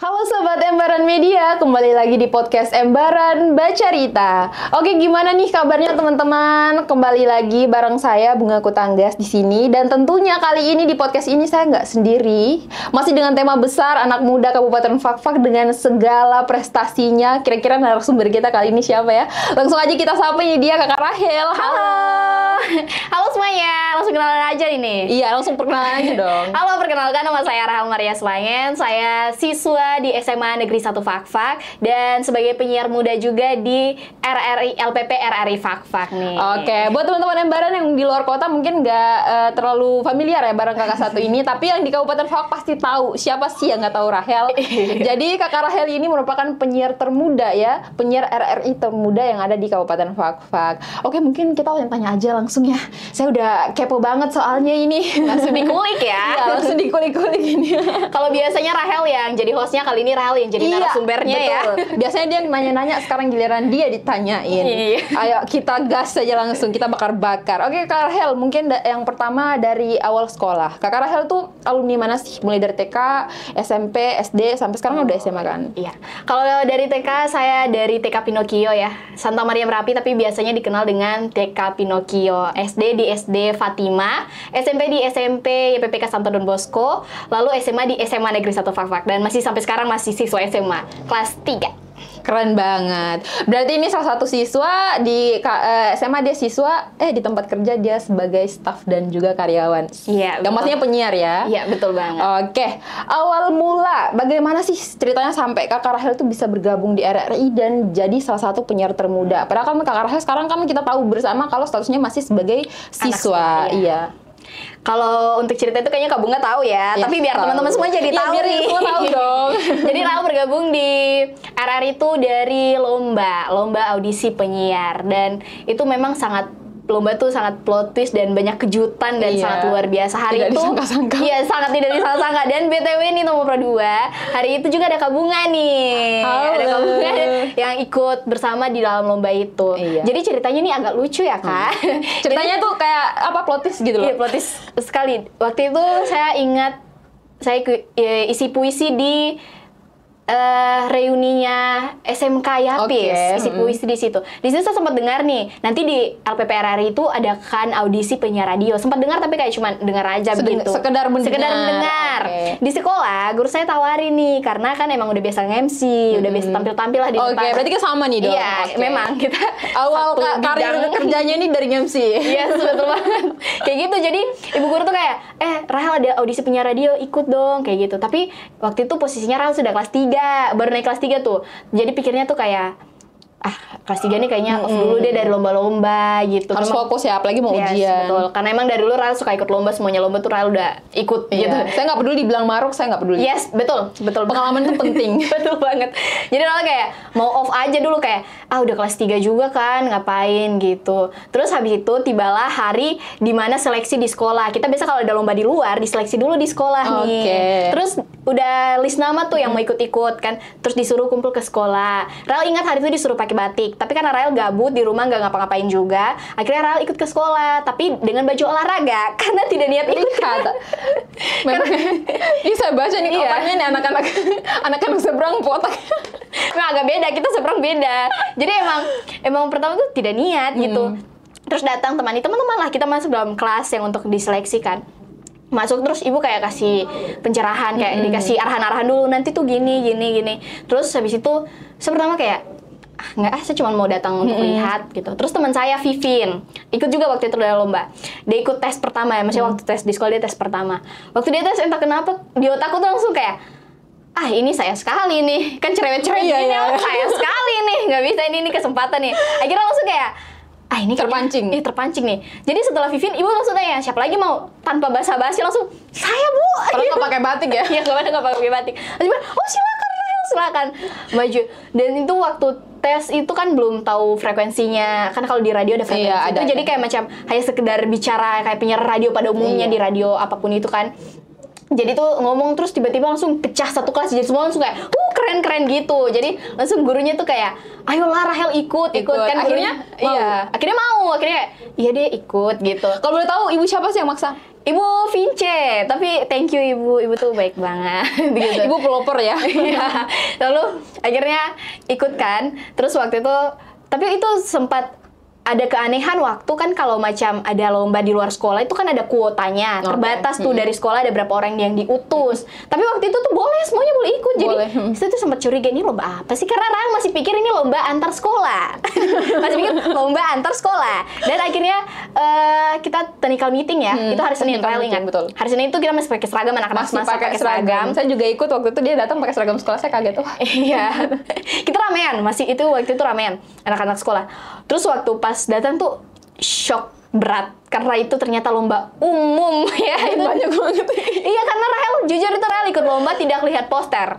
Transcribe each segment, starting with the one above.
Halo Sobat Embaran Media, kembali lagi di podcast Embaran Baca Rita. Oke, gimana nih kabarnya teman-teman? Kembali lagi bareng saya Bunga Kutanggas di sini, dan tentunya kali ini di podcast ini saya nggak sendiri. Masih dengan tema besar anak muda Kabupaten Fakfak dengan segala prestasinya. Kira-kira narasumber kita kali ini siapa ya? Langsung aja kita sapa, ini dia Kakak Rahel. Halo. Halo semuanya, langsung kenalan aja ini. Iya, langsung perkenalan aja dong. Halo, perkenalkan nama saya Rahel Maria Slangen. Saya siswa di SMA Negeri 1 Fakfak dan sebagai penyiar muda juga di RRI LPP RRI Fakfak nih. Oke, buat teman-teman Embaran yang di luar kota mungkin nggak terlalu familiar ya bareng kakak satu ini, tapi yang di Kabupaten Fakfak pasti tahu. Siapa sih yang nggak tahu Rahel? Jadi kakak Rahel ini merupakan penyiar termuda ya, penyiar RRI termuda yang ada di Kabupaten Fakfak. Oke, mungkin kita tanya aja langsung ya. Saya udah kepo banget soalnya ini. Langsung dikulik ya. Iya, langsung dikulik-kulik ini. Kalau biasanya Rahel yang jadi hostnya, kali ini Rahel yang jadi narasumbernya ya. Biasanya dia nanya-nanya, sekarang giliran dia ditanyain. Iya. Ayo kita gas aja langsung, kita bakar-bakar. Oke, Kak Rahel, mungkin yang pertama dari awal sekolah. Kakak Rahel tuh alumni mana sih? Mulai dari TK, SMP, SD, sampai sekarang udah SMA kan? Iya. Kalau dari TK, saya dari TK Pinocchio ya. Santa Maria Merapi, tapi biasanya dikenal dengan TK Pinocchio. SD di SD Fatima, SMP di SMP YPPK Santo Don Bosco, lalu SMA di SMA Negeri 1 Fakfak, dan masih sampai sekarang masih siswa SMA kelas 3. Keren banget. Berarti ini salah satu siswa di SMA, dia siswa di tempat kerja dia sebagai staf dan juga karyawan. Iya. Yang maksudnya penyiar ya. Iya, betul banget. Oke. Awal mula bagaimana sih ceritanya sampai Kakak Rahel itu bisa bergabung di RRI dan jadi salah satu penyiar termuda? Padahal kan Kakak Rahel sekarang kan kita tahu bersama kalau statusnya masih sebagai siswa. Sekolah, iya. Kalau untuk cerita itu kayaknya Kak Bunga tahu ya, tapi biar teman-teman semua jadi tahu biar nih. semua tahu dong. Jadi Rahel bergabung di RRI itu dari lomba audisi penyiar, dan itu memang lomba tuh sangat plot twist dan banyak kejutan dan sangat luar biasa. Hari tidak itu disangka-sangka. Iya, sangat tidak disangka-sangka. Dan BTW nih nomor 2, hari itu juga ada Kak Bunga nih. Halo. Ada Kak Bunga yang ikut bersama di dalam lomba itu. Iya. Jadi ceritanya nih agak lucu ya, Kak. Ceritanya tuh kayak apa, plot twist gitu loh. Iya, plot twist sekali. Waktu itu saya ingat saya isi puisi di reuninya SMK Yapis, isi puisi di situ. Di situ saya sempat dengar nih, nanti di LPP RRI itu adakan audisi penyiar radio. Sempat dengar tapi kayak cuma dengar aja begitu. Sekedar mendengar. Okay. Di sekolah guru saya tawarin nih, karena kan emang udah biasa nge-MC, udah biasa tampil-tampil lah di depan. Oke, berarti kan sama nih dong. Iya, memang kita awal karir kerjanya ini dari MC. Iya, betul banget. Kayak gitu. Jadi ibu guru tuh kayak, Rahel ada audisi penyiar radio, ikut dong, kayak gitu. Tapi waktu itu posisinya Rahel sudah kelas 3, baru naik kelas 3 tuh. Jadi pikirnya tuh kayak, kelas 3 nih kayaknya off dulu deh dari lomba-lomba gitu. Harus fokus ya, apalagi mau ujian. Betul. Karena emang dari dulu Rahel suka ikut lomba, semuanya lomba tuh Rahel udah ikut gitu. Saya nggak peduli dibilang maruk, saya nggak peduli. Yes, betul. Pengalaman itu penting. Betul banget. Jadi Rahel kayak mau off aja dulu, kayak udah kelas 3 juga kan, ngapain gitu. Terus habis itu tibalah hari dimana seleksi di sekolah. Kita biasa kalau ada lomba di luar, diseleksi dulu di sekolah nih. Terus udah list nama tuh yang mau ikut-ikut kan. Terus disuruh kumpul ke sekolah. Rahel ingat hari itu disuruh pakai batik. Tapi karena Rahel gabut di rumah, nggak ngapa-ngapain juga, akhirnya Rahel ikut ke sekolah. Tapi dengan baju olahraga, karena tidak niat ikut. Memang, ini saya baca nih kotaknya nih anak-anak seberang potak. Memang agak beda, kita seberang beda. Jadi emang pertama tuh tidak niat gitu. Terus datang teman-teman lah, kita masuk dalam kelas yang untuk diseleksi kan. Masuk terus ibu kayak kasih pencerahan, kayak dikasih arahan-arahan dulu, nanti tuh gini. Terus habis itu saya pertama kayak saya cuma mau datang untuk lihat gitu. Terus teman saya Vivin ikut juga waktu itu dalam lomba. Dia ikut tes pertama ya, maksudnya waktu tes di sekolah dia tes pertama. Waktu dia tes entah kenapa di otakku tuh langsung kayak, ini saya sekali nih, kan cerewet-cerewet gini, saya sekali nih, nggak bisa ini kesempatan nih. Akhirnya langsung kayak, ini terpancing nih. Jadi setelah Vivin, ibu langsung tanya, siapa lagi mau? Tanpa basa-basi langsung, saya bu. Kalau nggak pakai batik ya? Iya, nggak pakai batik. Terus silakan maju. Dan itu waktu tes itu kan belum tahu frekuensinya, kan kalau di radio ada frekuensi itu, jadi kayak macam hanya sekedar bicara kayak penyiar radio pada umumnya di radio apapun itu kan. Jadi tuh ngomong terus tiba-tiba langsung pecah satu kelas, jadi semua langsung kayak keren gitu. Jadi langsung gurunya tuh kayak, ayolah Rahel ikut kan. Akhirnya akhirnya mau iya deh ikut gitu. Kalau boleh tahu ibu siapa sih yang maksa? Ibu Vince, tapi thank you ibu tuh baik banget. Gitu. Ibu pelopor ya. Iya. Lalu akhirnya ikut kan, terus waktu itu, tapi itu sempat ada keanehan waktu kan kalau macam ada lomba di luar sekolah itu kan ada kuotanya, terbatas tuh dari sekolah ada berapa orang yang diutus. Tapi waktu itu tuh boleh, semuanya boleh ikut. Jadi itu tuh sempat curiga, ini lomba apa sih? Karena Rahel masih pikir ini lomba antar sekolah. Masih pikir lomba antar sekolah. Dan akhirnya kita technical meeting ya. Itu hari Senin, Rahel ingat. Betul. Hari Senin itu kita masih pakai seragam, anak-anak masih pakai seragam. Saya juga ikut waktu itu, dia datang pakai seragam sekolah, saya kaget. Wah, iya. Kita ramean, waktu itu ramean anak-anak sekolah. Terus waktu pas datang tuh shock berat karena itu ternyata lomba umum ya. Itu banyak banget. Iya, karena Rahel jujur itu Rahel ikut lomba tidak lihat poster.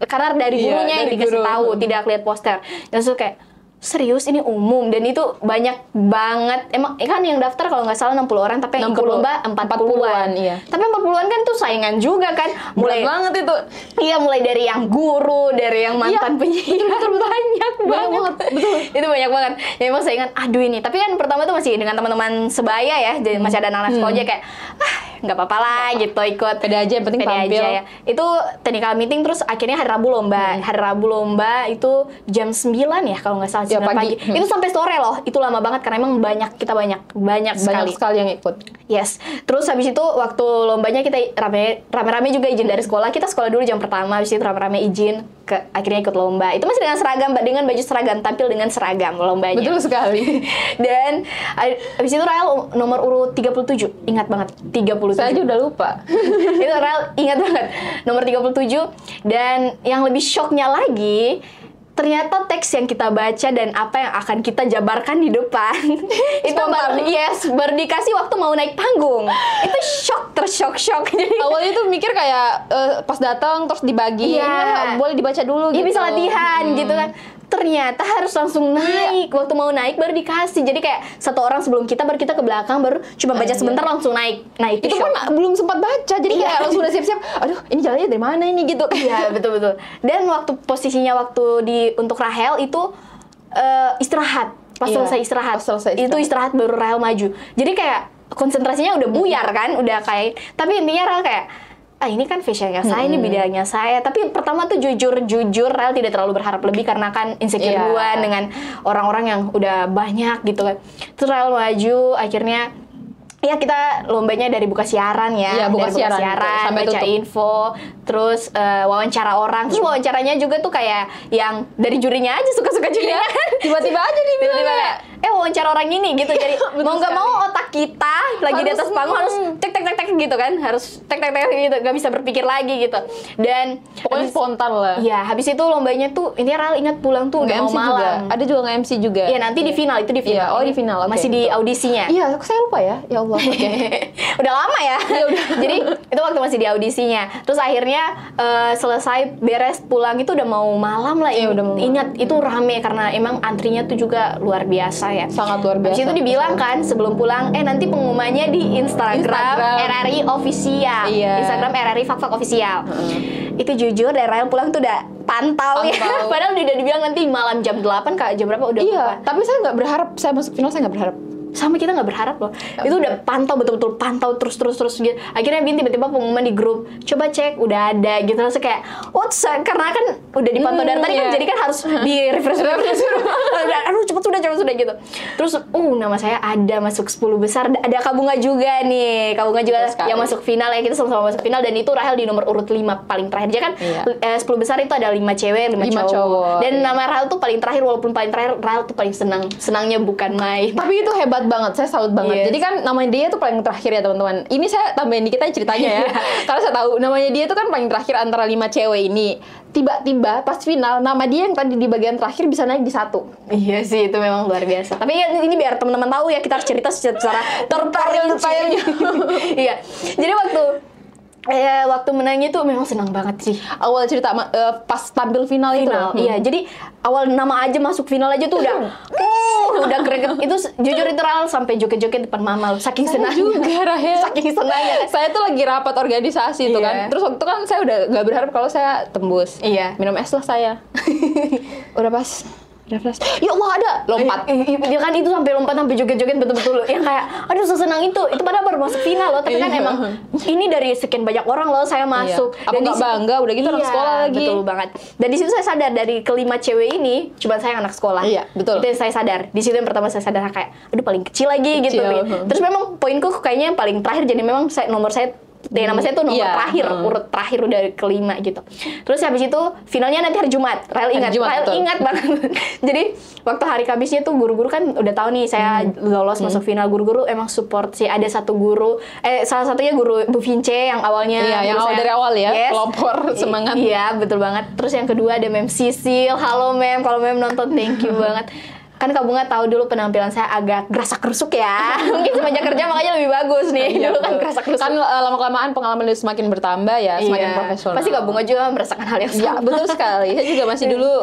Karena dari gurunya yang dikasih tahu tidak lihat poster. Terus kayak serius ini umum, dan itu banyak banget. Emang kan yang daftar kalau nggak salah 60 orang, tapi yang ikut lomba 40-an. Iya. Tapi 40-an kan tuh saingan juga kan. Mulai banget itu. Iya, mulai dari yang guru, dari yang mantan penyiar, banyak banget. Betul. Itu banyak banget. Ya emang saingan, aduh ini. Tapi kan pertama tuh masih dengan teman-teman sebaya ya, jadi masih ada anak-anak sekolah aja kayak nggak apa-apa lah gitu, ikut. Pede aja, yang penting tampil. Ya. Itu technical meeting, terus akhirnya hari Rabu lomba. Hari Rabu lomba itu jam 9 ya kalau nggak salah, 9 pagi. Itu sampai sore loh. Itu lama banget karena emang banyak sekali yang ikut. Yes. Terus habis itu waktu lombanya kita rame-rame juga izin dari sekolah. Kita sekolah dulu jam pertama, habis itu rame-rame izin akhirnya ikut lomba. Itu masih dengan seragam, dengan baju seragam, tampil dengan seragam lombanya. Betul sekali. Dan habis itu Rahel nomor urut 37. Ingat banget, 37. Saya aja udah lupa. Itu Rahel ingat banget, nomor 37. Dan yang lebih shocknya lagi, ternyata teks yang kita baca dan apa yang akan kita jabarkan di depan itu baru dikasih waktu mau naik panggung. Itu shock. Jadi awalnya tuh mikir kayak pas datang terus dibagi, boleh dibaca dulu gitu. Ya bisa latihan gitu kan. Ternyata harus langsung naik. Waktu mau naik baru dikasih. Jadi kayak satu orang sebelum kita, baru kita ke belakang, baru cuma baca sebentar langsung naik. Nah itu kan belum sempat baca, jadi kayak langsung udah siap-siap. Aduh, ini jalannya dari mana ini gitu. Iya, betul. Dan waktu posisinya untuk Rahel itu istirahat. Pas selesai istirahat. Itu istirahat baru Rahel maju. Jadi kayak konsentrasinya udah buyar kan, udah kayak. Tapi intinya Rahel kayak, ini kan fashionnya saya, ini bidangnya saya. Tapi pertama tuh jujur Rahel tidak terlalu berharap lebih karena kan insecure duluan dengan orang-orang yang udah banyak gitu kan. Terus Rahel maju, akhirnya ya kita lombanya dari buka siaran ya. Iya, buka siaran sampai baca info, terus wawancara orang. Terus wawancaranya juga tuh kayak yang dari jurinya aja, suka-suka jurinya. Tiba-tiba aja dibilang kayak, wawancara orang ini gitu. Jadi mau nggak mau otak kita lagi di atas panggung harus tek gitu kan, harus tek gitu, nggak bisa berpikir lagi gitu. Dan pokoknya spontan lah. Iya, habis itu lombanya tuh intinya Rahel ingat pulang tuh udah mau malam. Ada juga nge-MC juga. Iya, nanti di final, itu di final. Iya, di final. Masih di audisinya. Iya, saya lupa ya. Ya Allah. Udah lama ya. Jadi itu waktu masih di audisinya. Terus akhirnya selesai beres pulang itu udah mau malam lah. Ingat itu rame karena emang antrinya tuh juga luar biasa ya. Sangat luar biasa. Habis itu dibilang kan sebelum pulang, nanti pengumumannya di Instagram RRI Official. Iya. Instagram RRI Fakfak Official. Itu jujur dari Rahel pulang tuh udah pantau ya. Padahal udah dibilang nanti malam jam 8 Kak, jam berapa udah lupa. Tapi saya nggak berharap saya masuk final, saya nggak berharap. Sama kita nggak berharap loh. Itu udah pantau, betul-betul pantau terus gitu. Akhirnya Bin tiba-tiba pengumuman di grup, coba cek udah ada gitu. Terus kayak karena kan udah dipantau dari tadi kan, jadi kan harus di refresh. Aduh cepet sudah gitu. Terus nama saya ada masuk 10 besar. Ada Kabunga juga nih. Kabunga juga yang masuk final ya. Kita sama-sama masuk final, dan itu Rahel di nomor urut 5 paling terakhir. Dia kan 10 besar itu ada 5 cewek, 5 cowok. Dan nama Rahel tuh paling terakhir, walaupun paling terakhir Rahel tuh paling senangnya bukan main. Tapi itu hebat banget, saya salut banget. Jadi kan namanya dia tuh paling terakhir ya teman-teman. Ini saya tambahin dikit aja ceritanya ya. Karena saya tahu namanya dia tuh kan paling terakhir antara 5 cewek ini. Tiba-tiba pas final nama dia yang tadi di bagian terakhir bisa naik di 1. Iya sih, itu memang luar biasa. Tapi ini biar teman-teman tahu ya, kita harus cerita secara terperinci. Iya. Jadi waktu menangnya tuh memang senang banget sih. Awal cerita pas tampil final itu. Iya, jadi awal nama aja masuk final aja tuh udah greget. Itu jujur itu Rahel sampai joget-joget depan mama loh. Saking senangnya. Juga Rahel. Saking senangnya. Saya tuh lagi rapat organisasi tuh kan. Terus waktu itu kan saya udah gak berharap kalau saya tembus. Iya. Minum es lah saya. Udah pas Refresh. Ya Allah ada lompat. Ya kan itu sampai lompat sampai joget-joget betul-betul yang kayak aduh sesenang itu padahal baru masuk final loh, tapi kan emang ini dari sekian banyak orang loh saya masuk. Apa nggak bangga udah gitu anak sekolah lagi. Betul banget. Dan di situ saya sadar dari kelima cewek ini cuma saya anak sekolah. Iya, betul. Itu yang saya sadar. Di situ yang pertama saya sadar kayak aduh paling kecil lagi gitu. Terus memang poinku kayaknya yang paling terakhir, jadi memang nomor saya nama saya tuh nomor terakhir, urut terakhir udah kelima gitu. Terus habis itu finalnya nanti hari Jumat. Rahel ingat banget. Jadi waktu hari Kamisnya tuh guru-guru kan udah tahu nih saya lolos masuk final. Guru-guru emang support sih. Ada satu guru, salah satunya guru Bu Vince yang awalnya. Iya, yang awal dari awal ya, pelopor semangat. Iya, betul banget. Terus yang kedua ada Mem Sisil. Halo Mem, kalau Mem nonton thank you banget. Kan Kak Bunga tahu dulu penampilan saya agak gerasak-gerusuk ya. Mungkin semenjak kerja makanya lebih bagus nih. Dulu kan gerasak-gerusuk. Kan lama-kelamaan pengalaman itu semakin bertambah ya, semakin profesional. Pasti Kak Bunga juga merasakan hal yang sama. Ya, betul sekali. Saya juga masih dulu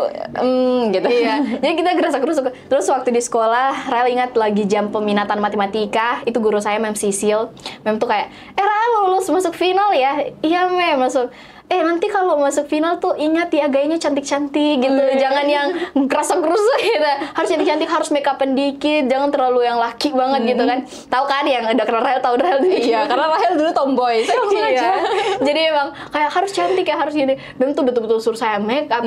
gitu. Iya. Jadi kita gerasak-gerusuk. Terus waktu di sekolah, Rahel ingat lagi jam peminatan matematika, itu guru saya Mem Sisil. Mem tuh kayak, Rahel lulus masuk final ya? Iya Mem, masuk. Nanti kalau masuk final tuh ingat ya gayanya cantik-cantik gitu. Jangan yang kerasa-kerusuk gitu. Harus cantik-cantik, harus make up dikit, jangan terlalu yang laki banget gitu kan. Tahu kan yang udah kenal Rahel, tahu Rahel dulu. Iya, karena Rahel dulu tomboy. Saya langsung aja. Jadi emang kayak harus cantik ya, harus gini. Bem tuh betul-betul suruh saya make up.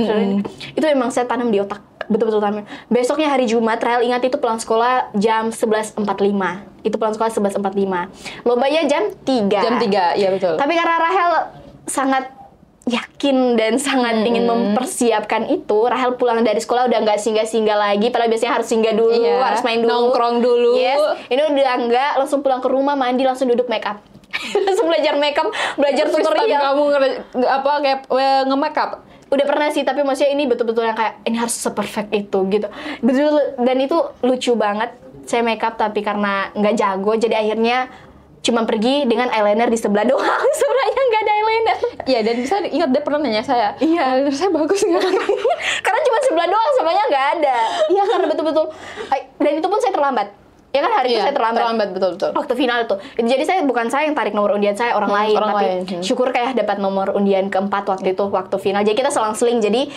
Itu emang saya tanam di otak. Betul-betul tanam. Besoknya hari Jumat, Rahel ingat itu pulang sekolah jam 11.45. Itu pulang sekolah 11.45. Lombanya jam 3. Jam 3, iya betul. Tapi karena Rahel sangat yakin dan sangat ingin mempersiapkan itu, Rahel pulang dari sekolah udah nggak singgah-singgah lagi, padahal biasanya harus singgah dulu, harus main dulu, nongkrong dulu. Yes, ini udah enggak, langsung pulang ke rumah, mandi, langsung duduk make up. Langsung belajar make up, belajar tutorial. Kamu kayak nge-make up? Udah pernah sih, tapi maksudnya ini betul-betul yang kayak ini harus seperfect itu gitu. Betul, dan itu lucu banget. Saya make up tapi karena nggak jago, jadi akhirnya cuma pergi dengan eyeliner di sebelah doang. Sebenarnya nggak ada eyeliner. Iya, dan saya ingat dia pernah nanya saya, eyeliner saya bagus nggak? Karena cuma sebelah doang, sebenarnya nggak ada. Iya, karena betul-betul. Dan itu pun saya terlambat. Ya kan hari itu saya terlambat. Betul. Waktu final itu. Jadi bukan saya yang tarik nomor undian saya, orang lain. Tapi syukur kayak dapat nomor undian keempat waktu itu, waktu final. Jadi kita selang-seling. Jadi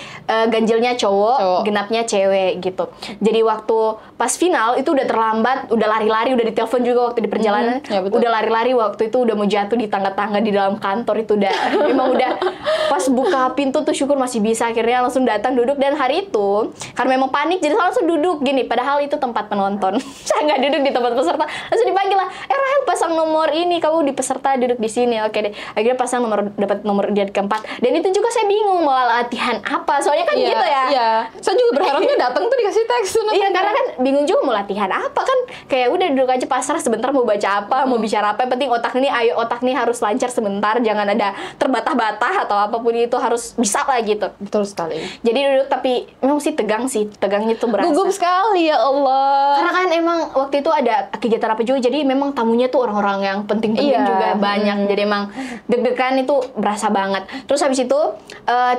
ganjilnya cowok, genapnya cewek gitu. Jadi waktu pas final itu udah terlambat, udah lari-lari, udah ditelepon juga waktu di perjalanan. Udah lari-lari waktu itu udah mau jatuh di tangga-tangga di dalam kantor itu udah. Memang udah pas buka pintu tuh syukur masih bisa, akhirnya langsung datang duduk. Dan hari itu karena memang panik jadi langsung duduk gini, padahal itu tempat penonton. Saya nggak duduk di tempat peserta, langsung dipanggil lah, Rahel pasang nomor ini, kamu di peserta duduk di sini. Oke deh, akhirnya pasang dapat nomor undian keempat. Dan itu juga saya bingung mau latihan apa, soalnya kan gitu ya. Iya, saya juga berharapnya datang tuh dikasih teks. Iya, karena kan bingung juga mau latihan apa kan, kayak udah duduk aja pasrah sebentar mau baca apa, mau bicara apa, yang penting otak nih harus lancar sebentar, jangan ada terbatah-batah atau apapun itu, harus bisa lah gitu. Betul sekali. Jadi duduk, tapi memang sih tegangnya tuh berasa. Gugup sekali ya Allah. Karena kan emang waktu itu ada kegiatan apa juga, jadi memang tamunya tuh orang-orang yang penting-penting juga banyak. Jadi emang deg-degan itu berasa banget. Terus habis itu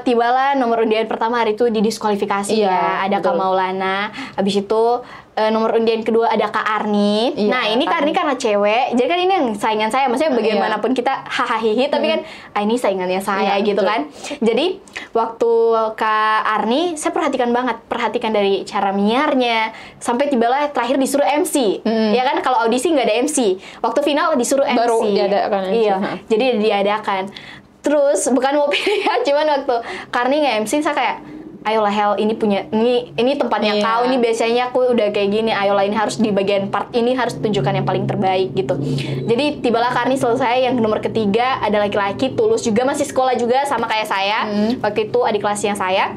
tibalah nomor undian pertama hari itu didiskualifikasi ya. Ada Kak Maulana. Habis itu nomor undian kedua ada Kak Arni. Nah ini Kak Arni karena cewek, jadi kan ini yang saingan saya. Maksudnya bagaimanapun kita hahaha, tapi kan ini saingannya saya gitu kan. Jadi waktu Kak Arni saya perhatikan dari cara menyiarnya, sampai tibalah terakhir disuruh MC. Ya kan, kalau audisi nggak ada MC. Waktu final disuruh MC. Baru diadakan MC. Iya, jadi diadakan. Terus bukan mau pilih ya, cuman waktu Kak Arni nggak MC, saya kayak ayolah Hel, ini tempatnya kau, ini biasanya aku udah kayak gini, ayolah ini harus di bagian part ini harus tunjukkan yang paling terbaik gitu. Jadi tibalah Karni selesai, yang nomor ketiga ada laki-laki Tulus juga, masih sekolah juga sama kayak saya. Waktu itu adik kelasnya saya.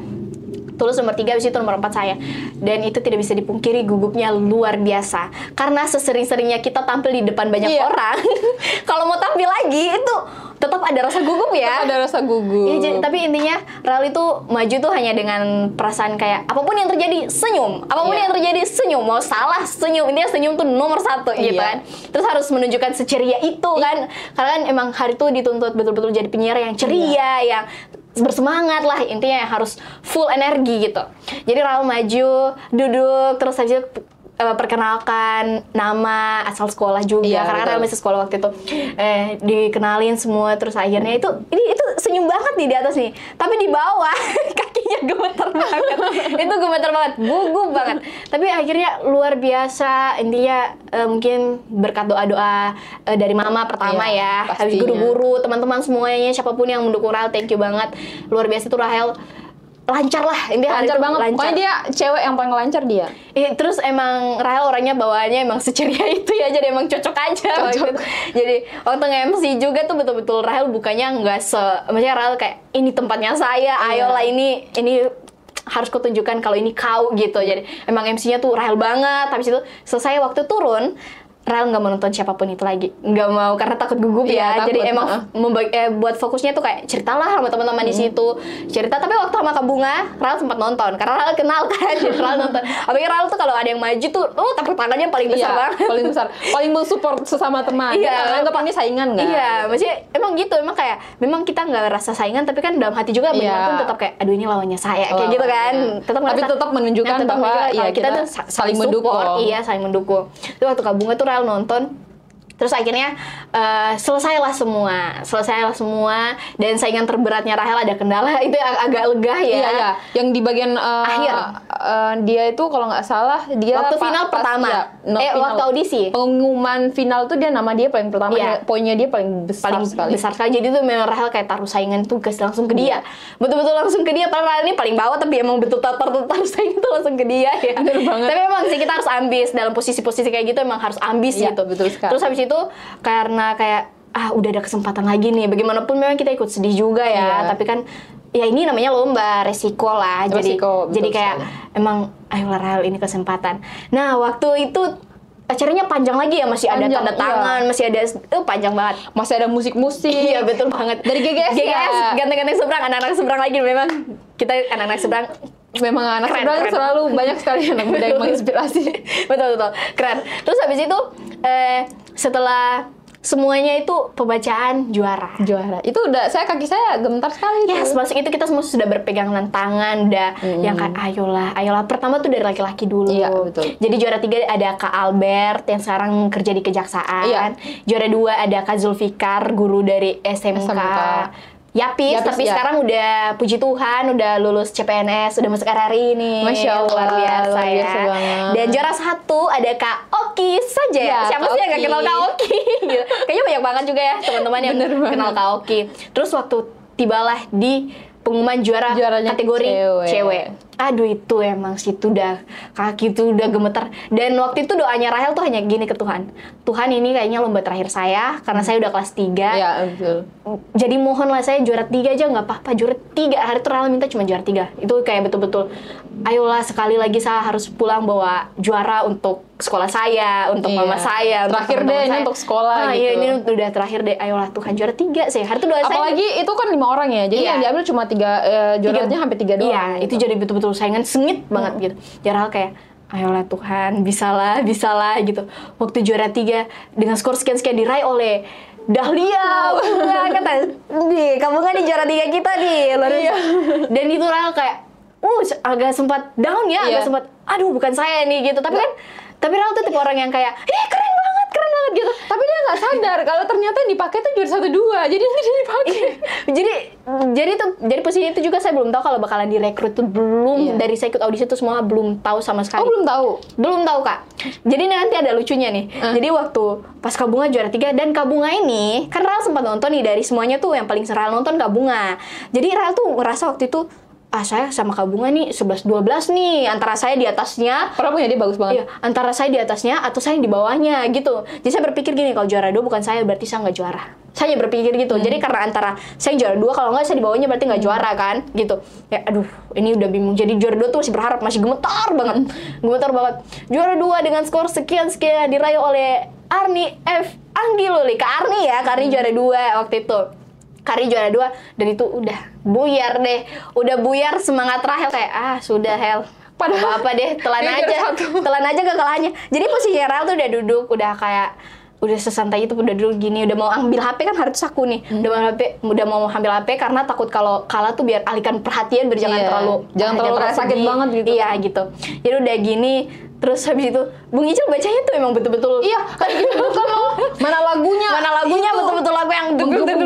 Tulus nomor 3, habis itu nomor 4 saya. Dan itu tidak bisa dipungkiri, gugupnya luar biasa. Karena sesering-seringnya kita tampil di depan banyak orang, kalau mau tampil lagi itu tetap ada rasa gugup ya. Ada rasa gugup. Ya, tapi intinya Rahel itu maju tuh hanya dengan perasaan kayak apapun yang terjadi senyum, apapun yang terjadi senyum, mau salah senyum, intinya senyum tuh nomor 1 gitu kan. Terus harus menunjukkan seceria itu kan, karena kan emang hari itu dituntut betul-betul jadi penyiar yang ceria, yang bersemangat lah, intinya yang harus full energi gitu. Jadi Rahel maju, duduk, terus aja perkenalkan nama, asal sekolah juga, karena Rahel masih sekolah waktu itu. Dikenalin semua, terus akhirnya itu senyum banget nih di atas nih, tapi di bawah kaki Iya, gemeter banget. Itu gemeter banget, gugup banget. Tapi akhirnya luar biasa. Intinya mungkin berkat doa-doa dari mama pertama ya. Habis pastinya. guru-guru, teman-teman semuanya, siapapun yang mendukung Rahel, thank you banget. Luar biasa tuh Rahel. Lancar lah, intinya hari Lancar itu banget. lancar. Pokoknya dia cewek yang paling lancar dia. Terus emang Rahel orangnya bawaannya emang seceria itu ya, jadi emang cocok aja. Cocok. Gitu. Jadi waktu nge-MC juga tuh betul-betul Rahel bukannya nggak maksudnya Rahel kayak ini tempatnya saya, ayolah ini harus kutunjukkan kalau ini kau gitu. Jadi emang MC-nya tuh Rahel banget. Habis itu selesai waktu turun, Rahel nggak menonton siapapun itu lagi, nggak mau karena takut gugup ya. Iya, Jadi takut, emang buat fokusnya tuh kayak ceritalah sama teman-teman di situ, cerita. Tapi waktu sama Kak Bunga, Rahel sempat nonton karena Rahel kenal kan, jadi Rahel nonton. Apalagi Rahel tuh kalau ada yang maju tuh, tepuk tangannya paling besar banget. Paling besar, paling mensupport sesama teman. Iya, anggap ini saingan nggak? Iya, maksudnya emang gitu, emang kayak memang kita nggak rasa saingan, tapi kan dalam hati juga bagaimanapun tetap kayak, aduh ini lawannya saya, kayak gitu kan. Tapi tetap menunjukkan bahwa ya, kita tuh saling mendukung. Iya, saling mendukung. Itu waktu Kak Bunga tuh Rahel nonton. Terus akhirnya selesailah semua dan saingan terberatnya Rahel ada kendala itu agak lega ya. Iya. Yang di bagian akhir dia itu kalau nggak salah dia waktu final pertama. Waktu audisi. Pengumuman final tuh dia nama dia paling pertama. Iya. Poinnya dia paling besar sekali. Jadi tuh memang Rahel kayak taruh saingan tugas langsung ke dia. Betul-betul langsung ke dia. Padahal Rahel ini paling bawah tapi emang betul taruh saingan tuh langsung ke dia ya. Bener banget. Tapi emang sih kita harus ambis dalam posisi-posisi kayak gitu, emang harus ambis Iya, gitu. betul sekali. Terus habis itu karena kayak udah ada kesempatan lagi nih, bagaimanapun memang kita ikut sedih juga ya. Iya. Tapi kan ya ini namanya lomba, resiko lah. Jadi kayak emang ayolah Rahel, ini kesempatan. Nah waktu itu acaranya panjang lagi ya, masih ada tanda tangan, masih ada panjang banget. Masih ada musik-musik. Iya betul banget. Dari GGS ya. Ganteng-ganteng seberang, anak-anak seberang lagi memang. Kita anak-anak seberang memang anak keren, seberang keren. Selalu banyak sekali anak muda yang menginspirasi. betul keren. Terus habis itu setelah semuanya itu pembacaan juara Itu udah kaki saya gemetar sekali. yes, masuk itu kita semua sudah berpegangan tangan, udah yang kayak ayolah. Pertama tuh dari laki-laki dulu. Iya, betul. Jadi juara 3 ada Kak Albert yang sekarang kerja di Kejaksaan. Iya. Juara 2 ada Kak Zulfikar, guru dari SMK. Yapis, tapi sekarang udah puji Tuhan udah lulus CPNS, udah masuk RRI nih. Masya Allah, luar biasa luar ya. biasa banget. Dan juara 1 ada Kak Oki saja ya. Siapa sih yang gak kenal Kak Oki? Gitu. Kayaknya banyak banget juga ya teman-teman yang kenal Kak Oki. Terus waktu tibalah di pengumuman juaranya kategori cewek. Aduh itu emang situ udah kaki itu udah gemeter. Dan waktu itu doanya Rahel tuh hanya gini ke Tuhan. Tuhan, ini kayaknya lomba terakhir saya karena saya udah kelas 3. Iya, betul. Jadi mohonlah saya juara 3 aja nggak apa-apa. Juara 3. Hari itu Rahel minta cuma juara 3. Itu kayak betul-betul ayolah sekali lagi saya harus pulang bawa juara untuk sekolah saya, untuk mama saya, terakhir deh ini untuk sekolah gitu. Iya, ini udah terakhir deh. Ayolah Tuhan juara 3 sih. Hari itu doa saya. Apalagi itu kan 5 orang ya. Jadi yang diambil cuma 3 juaranya hampir 3 doang. Iya, gitu. itu jadi betul-betul saingan sengit banget gitu. Jadi kayak ayolah Tuhan, bisalah gitu. Waktu juara 3 dengan skor sekian-sekian diraih oleh Dahlia. Kata, nih, kamu kan di juara 3 kita nih. Dan itu Rahel kayak agak sempat down ya, agak sempat aduh bukan saya nih gitu. Tapi Rahel tuh tipe orang yang kayak keren banget gitu. Tapi dia nggak sadar kalau ternyata yang dipakai tuh juara 1-2. Jadi nanti dia dipakai. jadi posisi itu juga saya belum tahu kalau bakalan direkrut tuh belum. Dari saya ikut audisi tuh semua belum tahu sama sekali. Oh, belum tahu. Belum tahu, Kak. Jadi nanti ada lucunya nih. Jadi waktu pas Kak Bunga juara 3 dan Kak Bunga ini kan Rahel sempat nonton nih, dari semuanya tuh yang paling Rahel nonton Kak Bunga. Jadi Rahel tuh ngerasa waktu itu saya sama Kak Bunga nih 11-12 nih, antara saya di atasnya. Padahal punya dia bagus banget. Iya, antara saya di atasnya atau saya di bawahnya gitu. Jadi saya berpikir gini, kalau juara 2 bukan saya berarti saya nggak juara. Saya berpikir gitu. Jadi karena antara saya juara 2, kalau nggak saya di bawahnya berarti nggak juara kan gitu. Ya aduh, ini udah bingung. Jadi juara 2 tuh masih berharap, masih gemetar banget. Gemetar banget. Juara 2 dengan skor sekian-sekian diraih oleh Arni F. Anggiluli. Kak Arni ya, Kak Arni juara 2 waktu itu. Kari juara 2 dan itu udah buyar deh, semangat Rahel kayak sudah Hel, padahal apa deh, telan aja kekalahannya. Jadi posisi Rahel tuh udah duduk, udah kayak udah sesantai itu, udah duduk gini, udah mau ambil HP kan, harus aku nih, udah mau ambil HP karena takut kalau kalah tuh biar alihkan perhatian, biar jangan terlalu sakit banget gitu. Iya gitu. Jadi udah gini Terus habis itu Bung Icil bacanya tuh emang betul-betul Iya, kayak gitu kan loh. Mana lagunya? Itu. betul-betul lagu yang deg-deg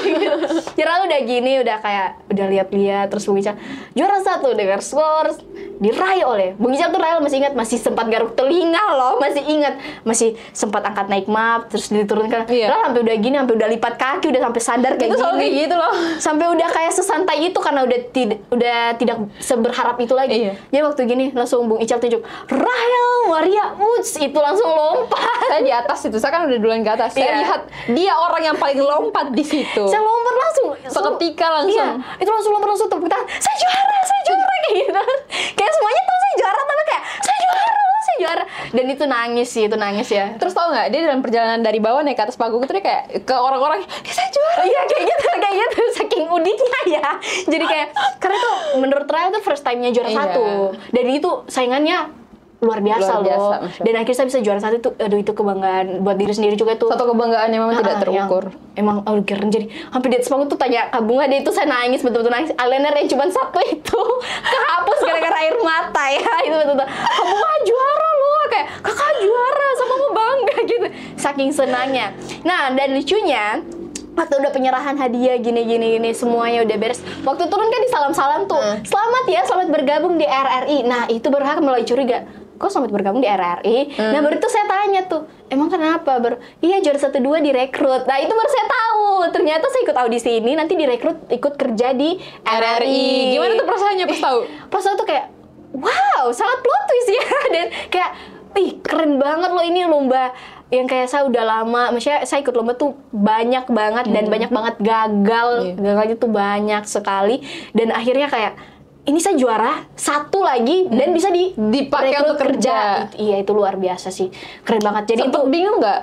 gitu. Jadi Rahel udah gini, udah kayak udah lihat-lihat, terus Bung Icil juara 1 dengan skor diraih oleh Bung Icil tuh. Rahel masih ingat, masih sempat garuk telinga loh, masih ingat, masih sempat angkat naik map, terus diturunkan. Rahel sampai udah gini, sampai udah lipat kaki, udah sampai sadar kayak itu gini. Kayak gitu loh. Sampai udah kayak sesantai itu karena udah tidak seberharap itu lagi. Jadi waktu gini langsung Bung Icil tunjuk Rahel Maria Uts, itu langsung lompat. Saya di atas itu, saya kan udah duluan ke atas. Saya lihat dia orang yang paling lompat di situ. Saya lompat langsung, seketika langsung. Iya, itu langsung lompat, langsung tepuk tangan. Saya juara kayak gitu. Kayak semuanya tahu saya juara, tapi kayak saya juara. Dan itu nangis ya. Terus tau nggak, dia dalam perjalanan dari bawah naik ke atas panggung itu dia kayak ke orang-orang, saya juara. Iya kayak gitu, saking udiknya ya. Jadi kayak karena tuh menurut Rahel tuh first time-nya juara 1. Dan itu saingannya luar biasa loh. Dan akhirnya saya bisa juara 1 itu, aduh itu kebanggaan buat diri sendiri juga tuh. Satu kebanggaan yang memang tidak terukur. Emang keren, jadi hampir di atas panggung tuh tanya Kak Bunga deh, itu saya nangis, betul-betul nangis. Eyeliner yang cuma 1 itu kehapus gara-gara air mata ya. Itu betul-betul Kak Bunga juara loh, kayak kakak juara sama mau bangga gitu. Saking senangnya. Nah, dan lucunya waktu udah penyerahan hadiah gini semuanya udah beres. Waktu turun kan disalam-salam tuh. Selamat bergabung di RRI. Nah, itu berhak mulai curiga. Kok selamat bergabung di RRI? Nah, baru itu saya tanya tuh, emang kenapa? Iya, juara 1-2 direkrut. Nah, itu baru saya tahu. Ternyata saya ikut audisi ini, nanti direkrut ikut kerja di RRI. Gimana tuh perasaannya pas tahu? Pas tahu tuh kayak, wow, sangat plot twist ya. Dan kayak, keren banget loh, ini lomba yang kayak saya udah lama, maksudnya saya ikut lomba tuh banyak banget dan banyak banget gagalnya tuh banyak sekali, dan akhirnya kayak ini saya juara 1 lagi dan bisa dipakai untuk kerja. Iya, itu luar biasa sih, keren banget. Jadi sempet itu bingung nggak?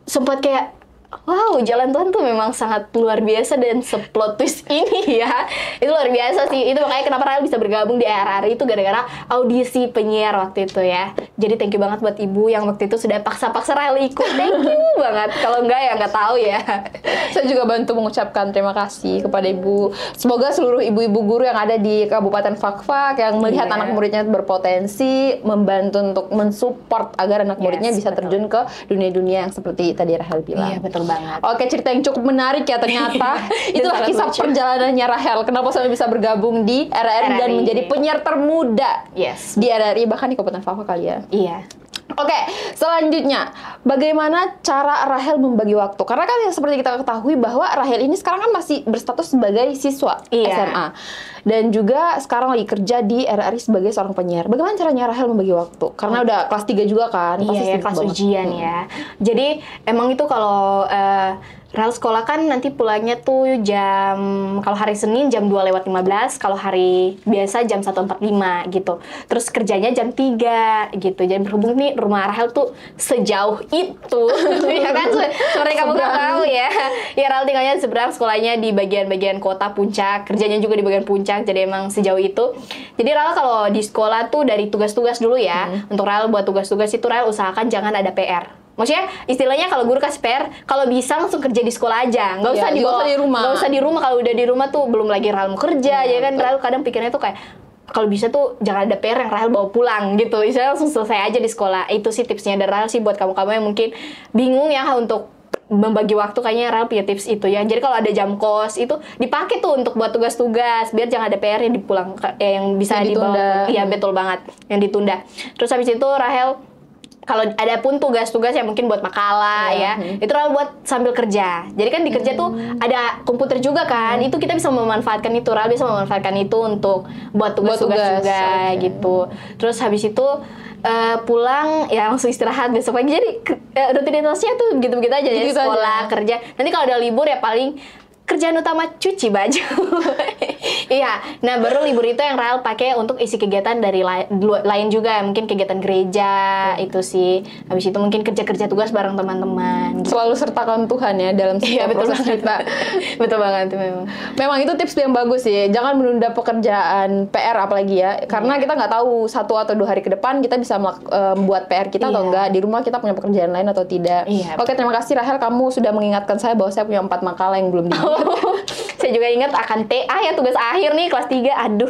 Sempat kayak wow, jalan Tuhan tuh memang sangat luar biasa dan seplot twist ini ya. Itu luar biasa sih. Itu makanya kenapa Rahel bisa bergabung di RRI itu gara-gara audisi penyiar waktu itu ya. Jadi thank you banget buat ibu yang waktu itu sudah paksa-paksa Rahel ikut. Thank you banget. Kalau enggak ya nggak tahu ya. Saya juga bantu mengucapkan terima kasih kepada ibu. Semoga seluruh ibu-ibu guru yang ada di Kabupaten Fakfak yang melihat anak muridnya berpotensi, membantu untuk mensupport agar anak muridnya bisa terjun ke dunia-dunia yang seperti tadi Rahel bilang. Iya, betul banget. Oke, cerita yang cukup menarik ya ternyata. Itulah kisah perjalanannya Rahel. Kenapa sampai bisa bergabung di RRI dan menjadi penyiar termuda di RRI, bahkan di Kabupaten Fakfak kali ya. Iya. Oke, selanjutnya bagaimana cara Rahel membagi waktu? Karena kan yang seperti kita ketahui bahwa Rahel ini sekarang kan masih berstatus sebagai siswa SMA. Dan juga sekarang lagi kerja di RRI sebagai seorang penyiar. Bagaimana caranya Rahel membagi waktu? Karena udah kelas 3 juga kan, pasti ya, kelas ujian ya. Jadi emang itu kalau Rahel sekolah kan nanti pulangnya tuh kalau hari Senin jam 2:15, kalau hari biasa jam 1:45 gitu. Terus kerjanya jam 3 gitu. Jadi berhubung nih rumah Rahel tuh sejauh itu. Ya kan, seperti kamu nggak tahu ya. Ya, Rahel tinggalnya seberang, sekolahnya di bagian-bagian kota Puncak, kerjanya juga di bagian Puncak, jadi emang sejauh itu. Jadi Rahel kalau di sekolah tuh dari tugas-tugas dulu ya. Untuk Rahel buat tugas-tugas itu Rahel usahakan jangan ada PR. Maksudnya istilahnya kalau guru kasih PR, kalau bisa langsung kerja di sekolah aja, nggak usah di rumah. Nggak usah di rumah. Kalau udah di rumah tuh belum lagi Rahel mau kerja, ya kan. Rahel kadang pikirnya tuh kayak kalau bisa tuh jangan ada PR yang Rahel bawa pulang gitu. Istilahnya langsung selesai aja di sekolah. Itu sih tipsnya dari Rahel sih buat kamu-kamu yang mungkin bingung ya untuk membagi waktu. Kayaknya Rahel punya tips itu ya. Jadi kalau ada jam kos itu dipakai tuh untuk buat tugas-tugas, biar jangan ada PR yang dipulang yang bisa dibawa. Iya, betul banget, yang ditunda. Terus habis itu Rahel kalau ada pun tugas-tugas yang mungkin buat makalah itu Rahel buat sambil kerja. Jadi kan di kerja tuh ada komputer juga kan, itu kita bisa memanfaatkan itu. Rahel bisa memanfaatkan itu untuk buat tugas-tugas juga gitu. Terus habis itu pulang ya langsung istirahat besok pagi. Jadi rutinitasnya tuh gitu-begitu aja ya, sekolah, kerja. Nanti kalau ada libur ya paling kerjaan utama cuci baju. Iya, nah baru libur itu yang Rahel pakai untuk isi kegiatan dari lain juga, mungkin kegiatan gereja itu sih. Habis itu mungkin kerja-kerja tugas bareng teman-teman. Gitu. Selalu sertakan Tuhan ya dalam setiap proses kita. Betul banget memang. Memang itu tips yang bagus sih. Jangan menunda pekerjaan PR apalagi ya, karena kita nggak tahu 1 atau 2 hari ke depan kita bisa membuat PR kita atau enggak. Di rumah kita punya pekerjaan lain atau tidak. Oke, terima kasih Rahel, kamu sudah mengingatkan saya bahwa saya punya 4 makalah yang belum dibuat. Saya Saya juga ingat akan TA ya, tugas akhir nih kelas 3. Aduh,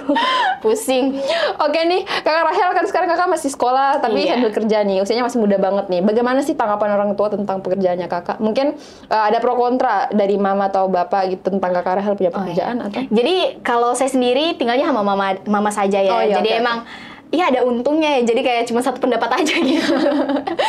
pusing. Oke nih, Kakak Rahel kan sekarang Kakak masih sekolah tapi Iya. sambil kerja nih, usianya masih muda banget nih. Bagaimana sih tanggapan orang tua tentang pekerjaannya Kakak? Mungkin ada pro kontra dari mama atau bapak gitu tentang Kakak Rahel punya pekerjaan atau? Jadi kalau saya sendiri tinggalnya sama mama saja ya. Oh, iya, Jadi oke, emang iya ada untungnya ya. Jadi kayak cuma satu pendapat aja gitu.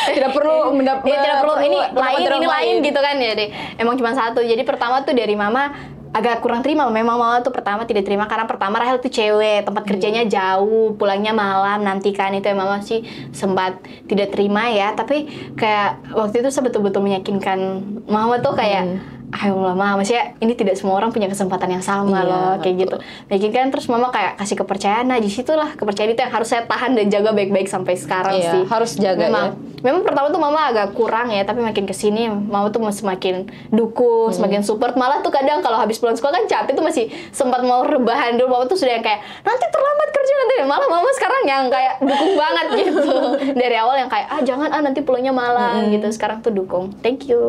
Tidak perlu mendapat. Iya, tidak perlu ini lain, orang ini lain gitu kan ya. Jadi emang cuma satu. Jadi pertama tuh dari mama agak kurang terima. Memang mama tuh pertama tidak terima karena pertama Rahel tuh cewek, tempat kerjanya jauh, pulangnya malam, nanti kan itu yang mama sih sempat tidak terima ya. Tapi kayak waktu itu saya betul-betul meyakinkan mama tuh kayak ayo lah mama, maksudnya ini tidak semua orang punya kesempatan yang sama Iya, loh, kayak betul. gitu. Meyakinkan terus mama kayak kasih kepercayaan. Nah disitulah kepercayaan itu yang harus saya tahan dan jaga baik-baik sampai sekarang Iya, sih. harus jaga Memang pertama tuh mama agak kurang ya, tapi makin kesini mama tuh semakin dukung, semakin support. Malah tuh kadang kalau habis pulang sekolah kan capek tuh masih sempat mau rebahan dulu. Mama tuh sudah yang kayak nanti terlambat kerja nanti. Malah mama sekarang yang kayak dukung banget gitu. Dari awal yang kayak jangan nanti pulangnya malam gitu. Sekarang tuh dukung. Thank you.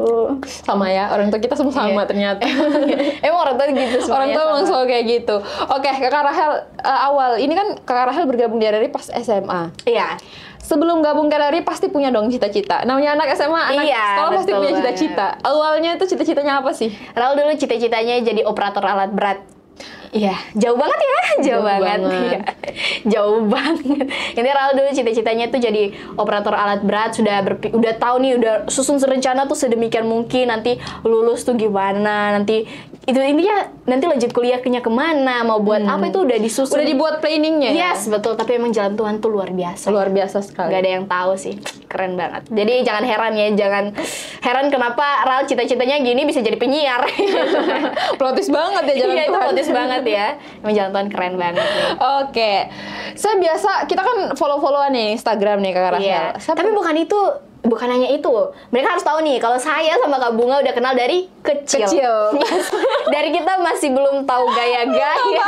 Sama ya, orang tua kita semua sama ternyata. Emang orang tua gitu semuanya. Orang tua sama. emang selalu kayak gitu. Oke, Kakak Rahel awal ini kan Kakak Rahel bergabung di RRI pas SMA. Iya. Sebelum gabung ke RRI pasti punya dong cita-cita. Namanya anak SMA, anak Iya, sekolah pasti betul punya banget. cita-cita. Awalnya itu cita-citanya apa sih? Raul dulu cita-citanya jadi operator alat berat. Iya, jauh banget ya, jauh banget. Iya. Jauh banget. Ini Raul dulu cita-citanya tuh jadi operator alat berat, udah tahu nih, udah susun rencana tuh sedemikian mungkin nanti lulus tuh gimana, nanti itu intinya nanti lanjut kuliahnya kemana, mau buat apa itu udah disusun. Udah dibuat planningnya ya? Yes, betul, tapi emang jalan Tuhan tuh luar biasa. Luar biasa sekali. Gak ada yang tahu sih, keren banget. Jadi jangan heran ya, jangan heran kenapa Raul cita-citanya gini bisa jadi penyiar. Plotis banget ya jalan Iya, itu Tuhan. plotis banget ya. Emang jalan Tuhan keren banget nih. Oke. Kita kan follow-followan nih Instagram nih Kakak Rahel. Iya. Tapi bukan hanya itu. Mereka harus tahu nih kalau saya sama Kak Bunga udah kenal dari kecil. Yes. Dari kita masih belum tahu gaya-gaya.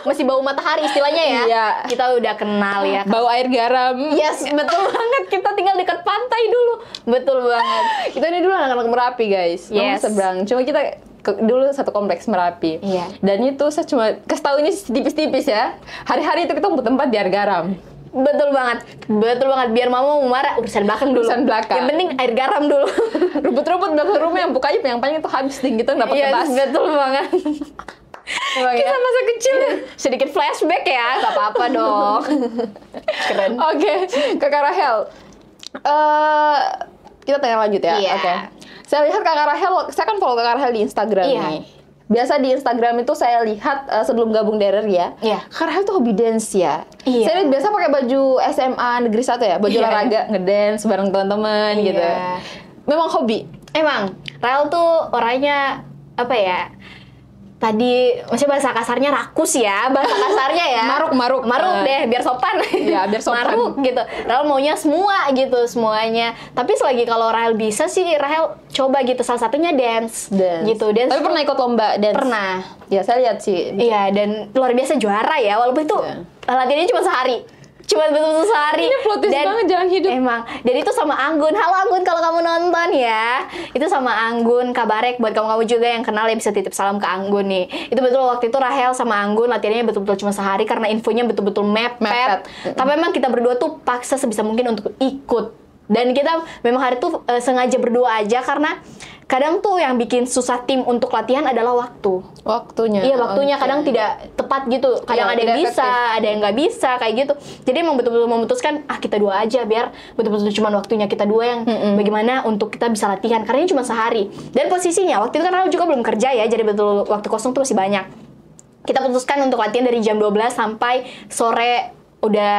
Masih bau matahari istilahnya ya. Iya. Kita udah kenal ya. Bau air garam. Yes, betul banget. Kita tinggal dekat pantai dulu. Betul banget. Kita ini dulu anak-anak Merapi guys. Yes. Seberang. Cuma kita dulu satu kompleks Merapi. Iya. Dan itu saya cuma kasih tahu ini tipis-tipis ya. Hari-hari itu kita ngumpet tempat di air garam. Betul banget. Biar mama mau marah, urusan belakang dulu. Urusan belakang. Yang penting air garam dulu. Rumput-rumput belakang rumah yang bukanya yang panjang itu habis ding gitu nggak pakai Iya, bas. betul banget. Emang Kita ya? masa kecil sedikit flashback ya, nggak apa-apa dong. Keren. Oke, Kakak Rahel. Kita tanya lanjut ya. Iya. Oke. Saya lihat Kakak Rahel, saya kan follow Kakak Rahel di Instagram Iya. nih. Biasa di Instagram itu saya lihat sebelum gabung di RRI ya. Iya. Kakak Rahel tuh hobi dance ya. Iya. Saya lihat biasa pakai baju SMA Negeri 1 ya, baju Iya. olahraga, ngedance bareng teman-teman Iya. gitu. Memang hobi. Emang, Rael tuh orangnya apa ya? Tadi, maksudnya bahasa kasarnya rakus ya, bahasa kasarnya ya. Maruk. Maruk deh, biar sopan. Iya, biar sopan. Maruk gitu. Rahel maunya semua gitu, semuanya. Tapi selagi kalau Rahel bisa sih, Rahel coba gitu. Salah satunya dance. Gitu, dance. Tapi pernah ikut lomba dance? Pernah. Ya, saya lihat sih. Iya, dan luar biasa juara ya, walaupun itu Iya. latihannya cuma sehari. Cuma betul-betul sehari. Ini plot twist banget, jalan hidup. Emang. Dan itu sama Anggun. Halo Anggun, kalau kamu nonton ya. Itu sama Anggun Kabarek. Buat kamu-kamu juga yang kenal ya bisa titip salam ke Anggun nih. Itu betul waktu itu Rahel sama Anggun latihannya betul-betul cuma sehari karena infonya betul-betul mepet. Tapi memang kita berdua tuh paksa sebisa mungkin untuk ikut. Dan kita memang hari itu sengaja berdua aja karena kadang tuh yang bikin susah tim untuk latihan adalah waktu. Waktunya. Iya, waktunya Oke. kadang tidak tepat gitu. Kadang Iya, ada yang tidak bisa, efektif. ada yang nggak bisa, kayak gitu. Jadi emang betul-betul memutuskan, kita dua aja biar betul-betul cuma waktunya kita dua yang bagaimana untuk kita bisa latihan. Karena ini cuma sehari. Dan posisinya waktu itu kan Rahel juga belum kerja ya, jadi betul waktu kosong tuh masih banyak. Kita putuskan untuk latihan dari jam 12 sampai sore udah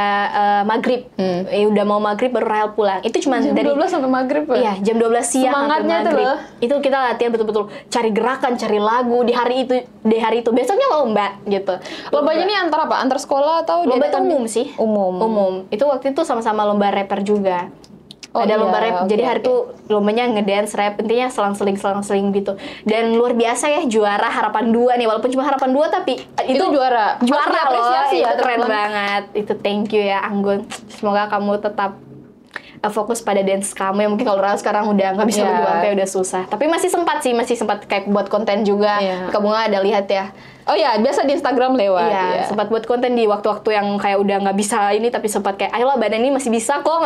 maghrib. Udah mau maghrib baru Rahel pulang. Itu cuma Jam dari 12 sampai maghrib ya? Iya, jam 12 siang Semangatnya sampai tuh maghrib. loh. Itu kita latihan betul-betul cari gerakan, cari lagu di hari itu. Besoknya lomba gitu. Lombanya ini antar apa? Antar sekolah atau Lomba itu diadakan di- umum sih. Umum. Itu waktu itu sama-sama lomba rapper juga. Oh, Ada iya, lomba rap. oke, Jadi hari oke. itu lombanya ngedance rap. Intinya selang-seling gitu. Dan luar biasa ya juara harapan 2 nih. Walaupun cuma harapan 2 tapi Itu juara. Juara Harus loh. diapresiasi ya, Itu keren teman-teman. banget. Itu thank you ya Anggun. Semoga kamu tetap fokus pada dance kamu yang mungkin kalau Rara sekarang udah nggak bisa berdua sampai udah susah. Tapi masih sempat kayak buat konten juga. Kak Bunga ada lihat ya. Oh ya, biasa di Instagram lewat. Iya, sempat buat konten di waktu-waktu yang kayak udah nggak bisa ini, tapi sempat kayak, ayolah badan ini masih bisa kok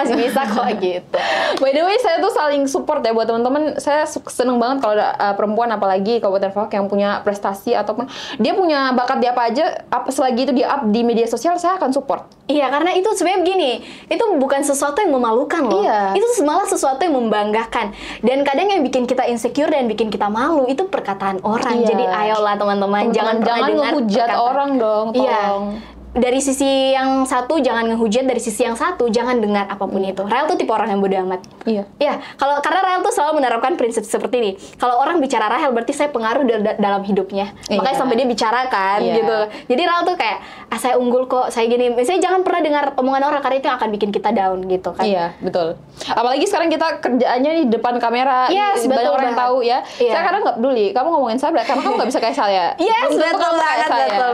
gitu. By the way, saya tuh saling support ya buat teman-teman. Saya seneng banget kalau ada perempuan, apalagi Kabupaten Fawak yang punya prestasi ataupun dia punya bakat di apa aja, selagi itu dia up di media sosial, saya akan support. Iya, karena itu sebenarnya begini, itu bukan sesuatu yang memalukan loh. Itu malah sesuatu yang membanggakan. Dan kadang yang bikin kita insecure dan bikin kita malu itu perkataan orang. Jadi ayolah teman-teman, jangan ngehujat orang dong, tolong. Dari sisi yang satu jangan ngehujat, dari sisi yang satu jangan dengar apapun itu. Rael tuh tipe orang yang bodo amat. Iya, karena Rael tuh selalu menerapkan prinsip seperti ini. Kalau orang bicara Rael berarti saya pengaruh dalam hidupnya. Makanya sampai dia bicara kan gitu. Jadi Rael tuh kayak, saya unggul kok, saya gini. Misalnya jangan pernah dengar omongan orang karena itu yang akan bikin kita down gitu kan. Iya, betul. Apalagi sekarang kita kerjaannya di depan kamera, banyak orang yang tahu ya. Saya kadang nggak peduli. Kamu ngomongin saya karena kamu nggak bisa kayak saya. Betul banget, betul.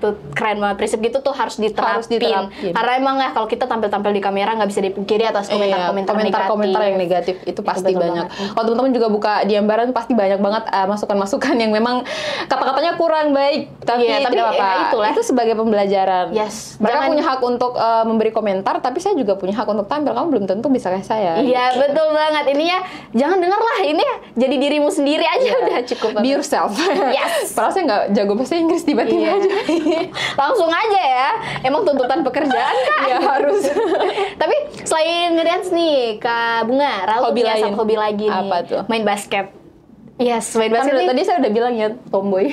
Itu keren banget prinsip itu tuh harus diterapin. Karena emang ya kalau kita tampil-tampil di kamera nggak bisa dipungkiri atas komentar yang negatif itu pasti banyak. Kalau teman-teman juga buka di Embaran pasti banyak banget masukan-masukan yang memang kata-katanya kurang baik, tapi tidak apa-apa. Itu sebagai pembelajaran. Mereka punya hak untuk memberi komentar, tapi saya juga punya hak untuk tampil. Kamu belum tentu bisa kayak saya. Iya, betul banget. Ini ya jangan dengar lah, ini ya jadi dirimu sendiri aja udah cukup. Be yourself. Padahal saya nggak jago bahasa Inggris, tiba-tiba aja. Langsung aja ya, emang tuntutan pekerjaan kan? Ya harus. Tapi selain ngedance nih, Kak Bunga, Raul punya satu hobi lagi nih. Apa tuh? Main basket. Main basket. Tadi saya udah bilang ya, tomboy.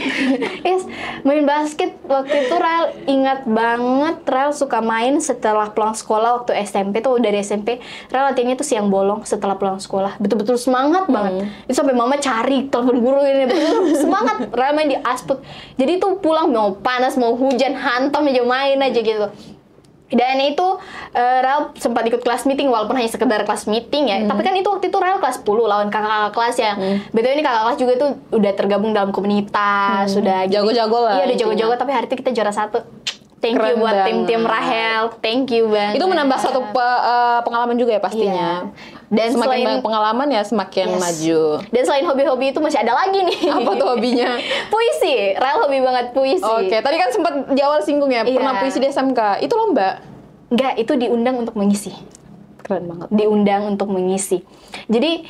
Main basket waktu itu Rael ingat banget, Rael suka main setelah pulang sekolah waktu SMP tuh, dari SMP Rael latihannya tuh siang bolong setelah pulang sekolah. Betul-betul semangat banget. Itu sampai mama cari telepon guru ini, betul semangat. Rael main di asput. Jadi tuh pulang mau panas mau hujan hantam aja main aja gitu. Dan itu Rael sempat ikut kelas meeting walaupun hanya sekedar kelas meeting ya. Tapi kan itu waktu itu Rael kelas 10 lawan kakak-kakak kelas ya. Betul, ini kakak kelas juga tuh udah tergabung dalam komunitas, sudah jago-jago lah. Iya, udah jago-jago, tapi hari itu kita juara 1. Thank you buat tim Rahel. Thank you banget. Itu menambah satu pengalaman juga ya pastinya. Dan semakin banyak pengalaman ya semakin maju. Dan selain hobi-hobi itu masih ada lagi nih. Apa tuh hobinya? Puisi. Rael hobi banget puisi. Oke, tadi kan sempat di awal singgung ya, pernah puisi di SMK. Itu lomba? Enggak, itu diundang untuk mengisi. Keren banget. Diundang untuk mengisi. Jadi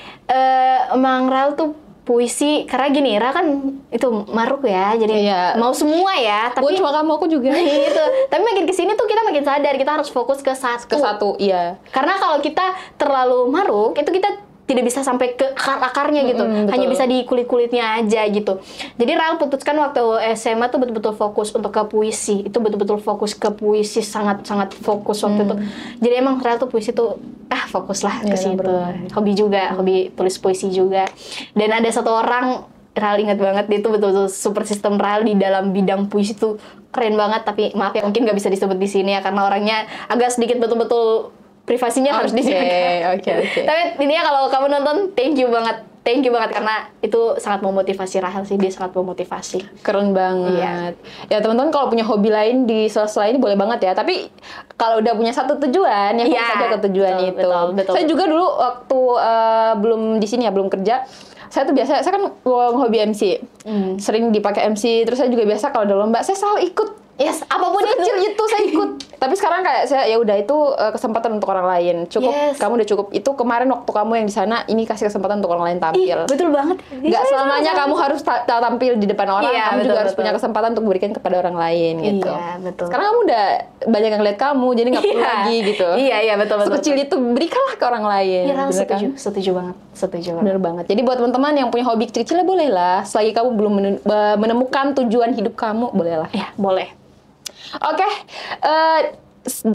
emang Rael tuh puisi, karena gini, Ra kan itu maruk ya, jadi mau semua ya, tapi cuma kamu, aku juga. Gitu. Tapi makin kesini tuh kita makin sadar kita harus fokus ke satu. Karena kalau kita terlalu maruk, itu kita tidak bisa sampai ke akar-akarnya gitu. Hanya bisa di kulit-kulitnya aja gitu. Jadi Rael putuskan waktu SMA tuh betul-betul fokus untuk ke puisi. Itu betul-betul fokus ke puisi, sangat-sangat fokus waktu itu. Jadi emang Rael tuh puisi tuh fokuslah ke situ. Hobi juga, hobi tulis puisi juga. Dan ada satu orang, Rael ingat banget, dia tuh betul-betul super sistem Rael di dalam bidang puisi tuh keren banget. Tapi maaf ya, mungkin nggak bisa disebut di sini ya karena orangnya agak sedikit betul-betul privasinya harus dijaga. Tapi intinya kalau kamu nonton, thank you banget karena itu sangat memotivasi Rahel sih, dia sangat memotivasi. Keren banget. Ya teman-teman kalau punya hobi lain di sela-sela ini boleh banget ya. Tapi kalau udah punya satu tujuan, ya fokus aja ke tujuan itu. Betul. Saya juga dulu waktu belum di sini ya, belum kerja. Saya tuh biasa, saya kan hobi MC, sering dipakai MC. Terus saya juga biasa kalau ada lomba, saya selalu ikut. Apapun itu saya ikut. Tapi sekarang kayak saya ya udah itu kesempatan untuk orang lain. Cukup, kamu udah cukup. Itu kemarin waktu kamu yang di sana, ini kasih kesempatan untuk orang lain tampil. Betul banget. Gak selamanya kamu harus tampil di depan orang. Kamu juga harus punya kesempatan untuk berikan kepada orang lain gitu. Betul. Sekarang kamu udah banyak yang lihat kamu, jadi nggak perlu lagi gitu. Iya betul. Sekecil itu berikanlah ke orang lain. Iya, setuju banget. Bener banget. Jadi buat teman-teman yang punya hobi kecil-kecil boleh lah. Selagi kamu belum menemukan tujuan hidup kamu, boleh lah. Ya, boleh. Oke,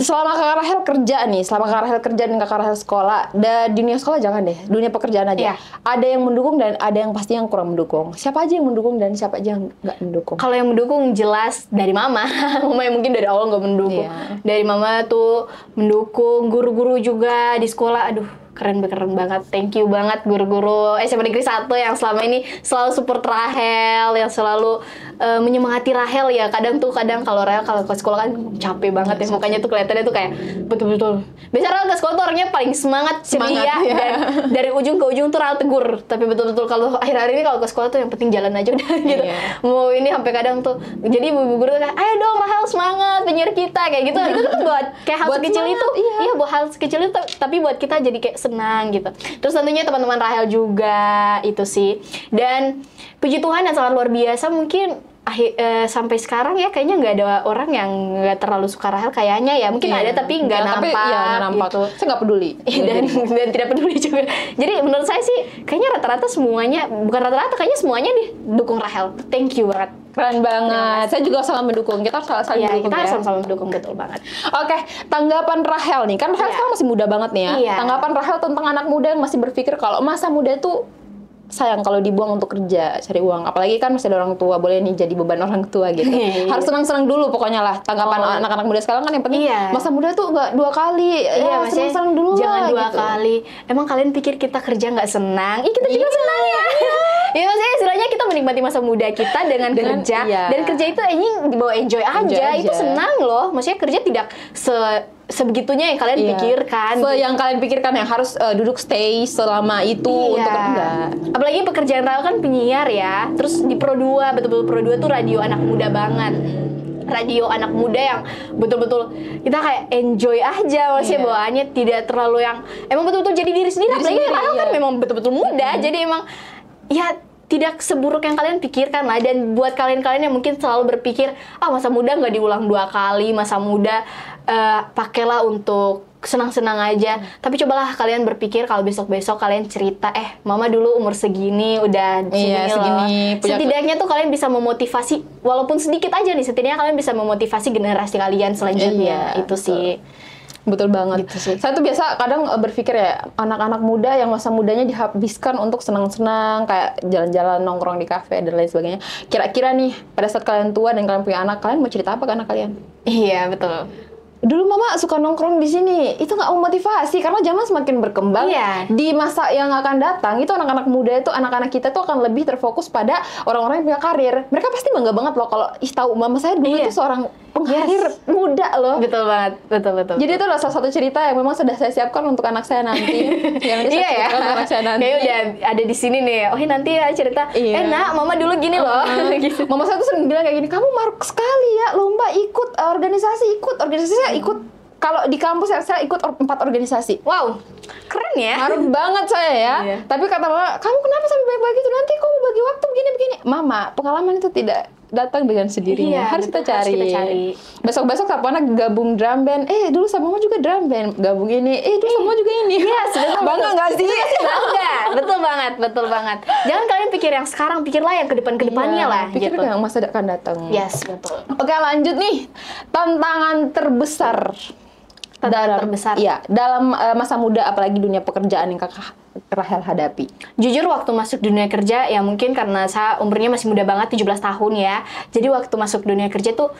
selama Kak Rahel kerja nih, selama Kak Rahel kerja dan Kak Rahel sekolah, di dunia sekolah jangan deh, dunia pekerjaan aja. Ada yang mendukung dan ada yang pasti yang kurang mendukung. Siapa aja yang mendukung dan siapa aja yang nggak mendukung? Kalau yang mendukung jelas dari mama, mama yang mungkin dari awal nggak mendukung. Dari mama tuh mendukung, guru-guru juga di sekolah, aduh. Keren banget, thank you banget guru-guru SMA Negeri 1 yang selama ini selalu support Rahel, yang selalu menyemangati Rahel ya. Kadang kalau Rahel kalau ke sekolah kan capek banget ya, mukanya tuh kelihatannya tuh kayak betul-betul. Biasanya Rahel ke sekolah tuh orangnya paling semangat, ceria, ya. dan dari ujung ke ujung tuh Rahel tegur. Tapi betul-betul kalau akhir-akhir ini kalau ke sekolah tuh yang penting jalan aja udah gitu. Mau ini sampai kadang tuh, jadi ibu guru tuh kayak, ayo dong Rahel semangat, penyiar kita kayak gitu. Itu tuh buat kayak hal sekecil itu, iya buat hal sekecil itu, tapi buat kita jadi kayak senang gitu. Terus tentunya teman-teman Rahel juga itu sih. Dan puji Tuhan yang sangat luar biasa, mungkin sampai sekarang ya kayaknya nggak ada orang yang nggak terlalu suka Rahel kayaknya ya. Mungkin ada tapi nggak nampak gitu. Saya nggak peduli. dan tidak peduli juga. Jadi menurut saya sih kayaknya rata-rata semuanya, bukan rata-rata, kayaknya semuanya didukung Rahel. Thank you banget. Keren banget. Saya juga sangat mendukung. Kita harus saling mendukung kita harus sama-sama mendukung, betul banget. Oke, tanggapan Rahel nih. Kan Rahel sekarang masih muda banget nih ya. Tanggapan Rahel tentang anak muda yang masih berpikir kalau masa muda itu sayang kalau dibuang untuk kerja, cari uang. Apalagi kan masih ada orang tua, boleh nih jadi beban orang tua gitu. Harus senang-senang dulu pokoknya lah. Tanggapan anak-anak muda sekarang kan yang penting masa muda tuh nggak 2 kali. Iya, senang-senang dulu jangan lah. 2 kali. Emang kalian pikir kita kerja nggak senang? Kita juga senang ya. Ya maksudnya istilahnya kita menikmati masa muda kita dengan kerja. Dan kerja itu dibawa enjoy aja. Itu senang loh. Maksudnya kerja tidak sebegitunya yang kalian pikirkan. Yang kalian pikirkan yang harus duduk stay selama itu untuk enggak. Apalagi pekerjaan Rahel kan penyiar ya. Terus di Pro 2, betul-betul Pro 2 tuh radio anak muda banget. Radio anak muda yang betul-betul kita kayak enjoy aja, maksudnya bawaannya tidak terlalu yang emang betul-betul jadi diri sendiri. Apalagi Rahel kan memang betul-betul muda, jadi emang ya tidak seburuk yang kalian pikirkan lah. Dan buat kalian-kalian yang mungkin selalu berpikir masa muda nggak diulang 2 kali, masa muda pakailah untuk senang-senang aja. Tapi cobalah kalian berpikir kalau besok-besok kalian cerita, mama dulu umur segini udah segini loh. Setidaknya tuh kalian bisa memotivasi, walaupun sedikit aja nih, setidaknya kalian bisa memotivasi generasi kalian selanjutnya. Itu betul. Sih betul banget gitu sih. Saya tuh biasa kadang berpikir ya, anak-anak muda yang masa mudanya dihabiskan untuk senang-senang, kayak jalan-jalan, nongkrong di kafe dan lain sebagainya. Kira-kira nih pada saat kalian tua dan kalian punya anak, kalian mau cerita apa ke anak kalian? Iya betul. Dulu mama suka nongkrong di sini, itu nggak memotivasi karena zaman semakin berkembang. Di masa yang akan datang itu anak-anak muda itu, anak-anak kita tuh akan lebih terfokus pada orang-orang yang punya karir. Mereka pasti bangga banget loh kalau tahu mama saya dulu itu seorang pengkarir muda loh. Betul banget, betul. Jadi itu adalah salah satu cerita yang memang sudah saya siapkan untuk anak saya nanti. Untuk anak saya nanti. Kayak udah ada di sini nih. Nanti ya cerita. Nak, mama dulu gini loh. Gitu. Mama saya tuh sering bilang kayak gini, kamu maruk sekali ya lomba, ikut organisasi saya ikut. Kalau di kampus saya ikut 4 organisasi. Wow, keren ya. Maruk banget saya ya. Tapi kata mama, kamu kenapa sampai baik-baik itu? Nanti kamu bagi waktu begini-begini. Mama, pengalaman itu tidak datang dengan sendirinya. Harus kita cari. Besok-besok sama anak gabung drum band. Dulu sama mama juga drum band. Gabung ini. Dulu sama mama juga ini. Bangga nggak sih? Bangga. Betul banget. Jangan kalian pikir yang sekarang, pikirlah yang kedepannya lah. Pikir gitu. yang masa akan datang. Yes, betul. Oke, lanjut nih. Tantangan terbesar. Dalam masa muda, apalagi dunia pekerjaan yang kakak Rahel hadapi. Jujur waktu masuk dunia kerja ya, mungkin karena saya umurnya masih muda banget, 17 tahun ya. Jadi waktu masuk dunia kerja tuh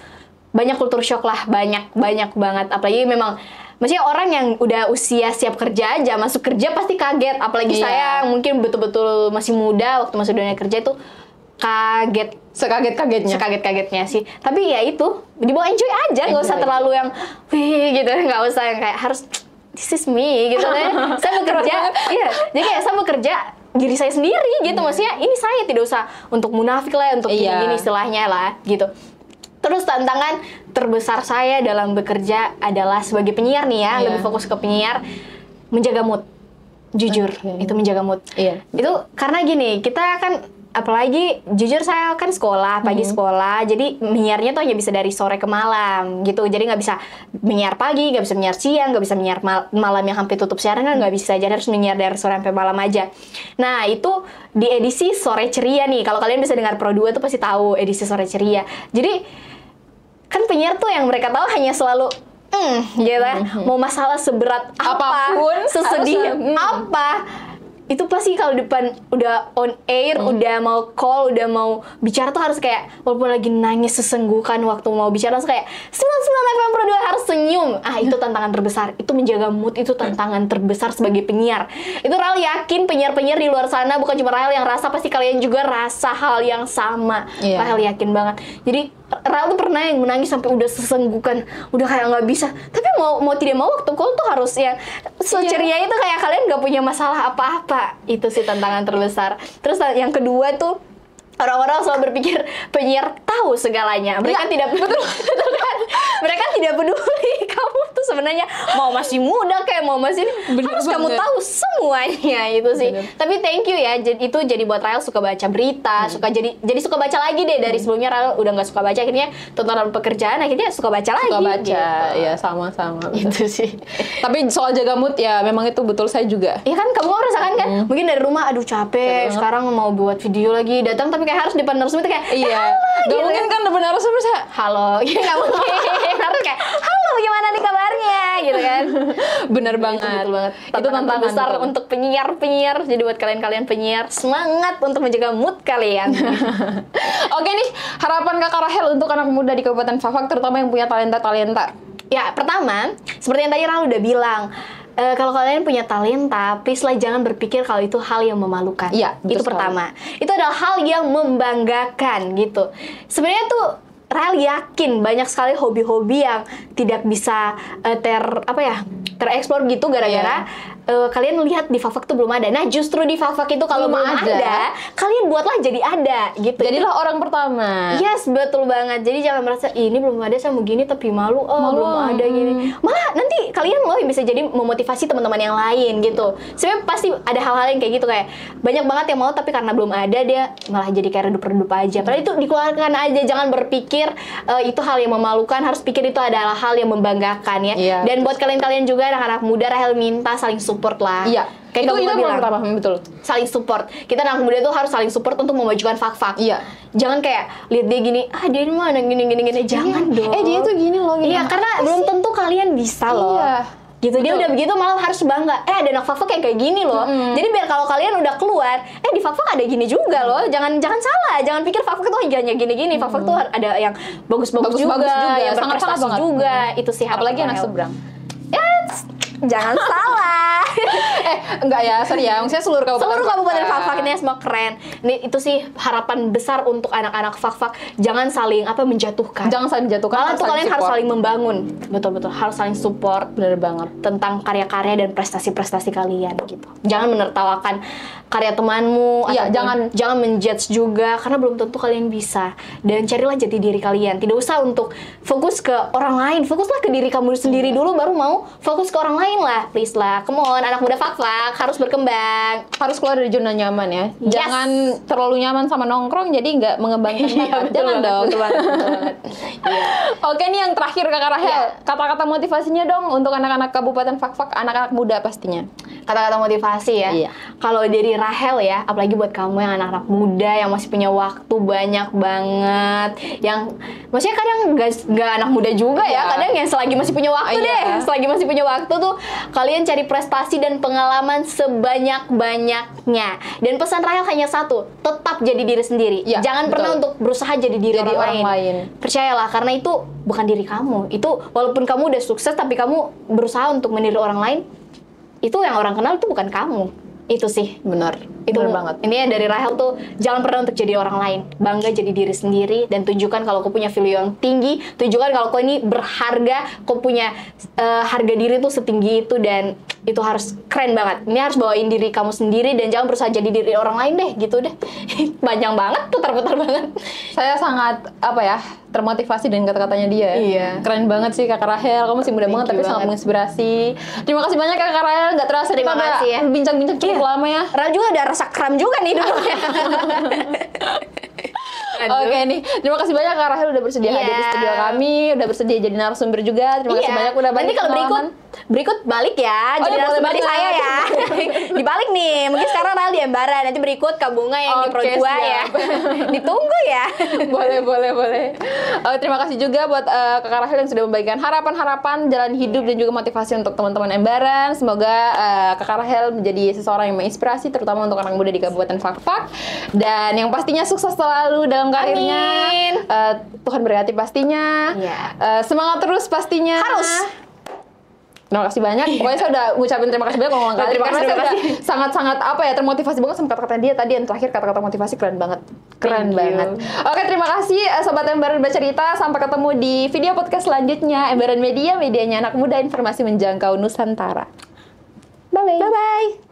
banyak kultur shock lah, banyak banget. Apalagi memang maksudnya orang yang udah usia siap kerja aja masuk kerja pasti kaget. Apalagi saya mungkin betul-betul masih muda waktu masuk dunia kerja itu kaget, sekaget-kagetnya sih. Tapi ya itu dibawa enjoy aja, nggak usah terlalu yang gitu, nggak usah yang kayak harus this is me gitu kan. Saya bekerja, jadi kayak saya bekerja diri saya sendiri gitu. Maksudnya ini saya, tidak usah untuk munafik lah, untuk gini istilahnya lah gitu. Terus tantangan terbesar saya dalam bekerja adalah sebagai penyiar nih ya, lebih fokus ke penyiar, menjaga mood. Jujur, itu menjaga mood. Itu karena gini, kita kan apalagi jujur saya kan sekolah, pagi sekolah, jadi menyiarnya tuh hanya bisa dari sore ke malam gitu. Jadi nggak bisa menyiar pagi, nggak bisa menyiar siang, nggak bisa menyiar malam yang hampir tutup siaran kan nggak bisa. Jadi harus menyiar dari sore sampai malam aja. Nah itu di edisi Sore Ceria nih, kalau kalian bisa dengar Pro 2 tuh pasti tahu edisi Sore Ceria. Jadi kan penyiar tuh yang mereka tahu hanya selalu gitu. Mau masalah seberat apapun, sesedih apa, itu pasti kalau depan udah on air, udah mau call, udah mau bicara tuh harus kayak walaupun lagi nangis sesenggukan waktu mau bicara harus kayak 99 FM Pro 2 harus senyum. Itu tantangan terbesar. Itu menjaga mood itu tantangan terbesar sebagai penyiar. Itu Rahel yakin penyiar-penyiar di luar sana bukan cuma Rahel yang rasa, pasti kalian juga rasa hal yang sama. Rahel yakin banget. Jadi Rahel tuh pernah yang menangis sampai udah sesenggukan, udah kayak nggak bisa. Tapi mau tidak mau waktu call tuh harus yang seceria itu kayak kalian nggak punya masalah apa-apa. Itu sih tantangan terbesar. Terus yang kedua tuh orang-orang selalu berpikir penyiar tahu segalanya. Mereka tidak betul kan? Mereka tidak peduli kamu tuh sebenarnya mau masih muda kayak mau masih harus kamu tahu semuanya itu sih. Tapi thank you ya. Itu jadi buat Rahel suka baca berita, suka jadi suka baca lagi deh dari sebelumnya Rahel udah nggak suka baca, akhirnya tontonan pekerjaan akhirnya suka baca lagi. Suka baca, gitu. ya sama-sama. Itu sih. Tapi soal jaga mood ya memang itu betul saya juga. Iya kan kamu merasakan kan? Mungkin dari rumah aduh capek, sekarang mau buat video lagi, datang tapi kayak harus depan narasumber kayak iya. Gak gitu mungkin kan depan narasumber saya halo, gitu nggak mungkin. Harus kayak halo gimana nih kabarnya gitu kan. Bener banget. Betul banget. Itu tantangan besar untuk penyiar. Jadi buat kalian penyiar semangat untuk menjaga mood kalian. Oke nih, harapan Kakak Rahel untuk anak muda di Kabupaten Fafak terutama yang punya talenta-talenta. Ya, pertama, seperti yang tadi Rahel udah bilang, kalau kalian punya talenta, please lah jangan berpikir kalau itu hal yang memalukan. Iya, itu pertama. Itu adalah hal yang membanggakan gitu. Sebenarnya tuh Rahel yakin banyak sekali hobi-hobi yang tidak bisa tereksplor gitu gara-gara kalian lihat di Fafak tuh belum ada. Nah, justru di Fafak itu kalau belum ada, kalian buatlah jadi ada gitu. Jadilah orang pertama. Yes, betul banget. Jadi jangan merasa ini belum ada saya mau gini tapi malu, belum ada gini. Malah nanti kalian loh yang bisa jadi memotivasi teman-teman yang lain gitu. Sebenarnya pasti ada hal-hal yang kayak gitu, kayak banyak banget yang mau tapi karena belum ada dia malah jadi kayak redup-redup aja. Padahal itu dikeluarkan aja, jangan berpikir itu hal yang memalukan, harus pikir itu adalah hal yang membanggakan ya. Iya, dan buat kalian-kalian juga anak-anak muda, Rahel minta saling support lah. Iya. Kayak itu bilang, pertama, betul. Saling support. Kita anak muda tuh harus saling support untuk memajukan Fak-Fak. Iya. Jangan kayak lihat dia gini, dia ini mana gini. Jangan dong. Dia tuh gini loh. Gini. Iya, karena belum tentu kalian bisa loh. Iya. Gitu, dia udah begitu malah harus bangga. Ada anak Fak-Fak yang kayak gini loh. Jadi biar kalau kalian udah keluar, di Fak-Fak ada gini juga loh. Jangan salah. Jangan pikir Fak-Fak tuh hanya gini-gini. Fak-Fak tuh ada yang bagus-bagus juga, yang berprestasi juga. Itu sih apalagi anak seberang. Jangan salah. Enggak ya, sorry ya. Maksudnya seluruh kabupaten Fak-Fak ini semua keren. Ini itu sih harapan besar untuk anak-anak Fak-Fak. Jangan saling menjatuhkan. Jangan saling menjatuhkan. Malah tuh kalian harus saling membangun. Betul-betul harus saling support. Bener banget. Tentang karya-karya dan prestasi-prestasi kalian gitu. Jangan menertawakan karya temanmu. Iya, jangan menjudge juga karena belum tentu kalian bisa. Dan carilah jati diri kalian. Tidak usah untuk fokus ke orang lain. Fokuslah ke diri kamu sendiri dulu baru mau fokus ke orang lain lah. Please lah. Come on, anak muda Fak-Fak harus berkembang. Harus keluar dari zona nyaman ya. Yes. Jangan terlalu nyaman sama nongkrong jadi nggak mengembangkan bakat. Jangan dong. Betul banget. Oke nih yang terakhir Kakak Rahel. Kata-kata motivasinya dong untuk anak-anak Kabupaten Fak-Fak, anak-anak muda pastinya. Kata-kata motivasi ya. Iya. Kalau dari Rahel ya, apalagi buat kamu yang anak-anak muda yang masih punya waktu banyak banget, yang maksudnya kadang nggak anak muda juga ya, kadang yang selagi masih punya waktu selagi masih punya waktu tuh kalian cari prestasi dan pengalaman sebanyak-banyaknya. Dan pesan Rahel hanya satu, tetap jadi diri sendiri. Ya, jangan pernah untuk berusaha jadi diri orang lain. Percayalah, karena itu bukan diri kamu. Itu walaupun kamu udah sukses tapi kamu berusaha untuk meniru orang lain, itu yang orang kenal itu bukan kamu. Itu sih benar banget. Ini dari Rahel tuh jangan pernah untuk jadi orang lain, bangga jadi diri sendiri dan tunjukkan kalau kau punya value yang tinggi, tunjukkan kalau kau ini berharga, kau punya harga diri tuh setinggi itu dan itu harus keren banget. Ini harus bawain diri kamu sendiri dan jangan berusaha jadi diri orang lain deh, gitu deh. Panjang banget, putar-putar banget. Saya sangat termotivasi dengan kata-katanya dia. Iya. Keren banget sih Kakak Rahel. Kamu masih muda banget tapi sangat menginspirasi. Terima kasih banyak Kakak Rahel. Nggak terasa terima kasih ya. Bincang-bincang cukup lama ya. Rahel juga ada rasa kram juga nih dulu. Oke nih, terima kasih banyak Kak Rahel udah bersedia hadir di studio kami, udah bersedia jadi narasumber juga. Terima kasih banyak udah banyak. Nanti kalau berikut balik ya, jadi narasumber saya ya. Dibalik nih, mungkin sekarang Ral di Embara, nanti berikut Kak Bunga yang di Pro 2 ya. Ditunggu ya. Boleh. Terima kasih juga buat Kakak Rahel yang sudah membagikan harapan-harapan jalan hidup dan juga motivasi untuk teman-teman Embaran. Semoga Kakak Rahel menjadi seseorang yang menginspirasi, terutama untuk anak muda di Kabupaten Fakfak. Dan yang pastinya sukses selalu dalam karirnya. Amin. Tuhan berkati pastinya. Iya. Semangat terus pastinya. Harus. Terima kasih banyak. Pokoknya saya udah ngucapin terima kasih banyak ngomong kali. Terima Karena kasih, saya terima udah sangat-sangat termotivasi banget sama kata-kata dia tadi. Yang terakhir kata-kata motivasi keren banget. Keren Thank you. banget. Oke, terima kasih Sobat Embaran Bercerita. Sampai ketemu di video podcast selanjutnya. Embaran Media, medianya anak muda, informasi menjangkau Nusantara. Bye-bye. Bye-bye.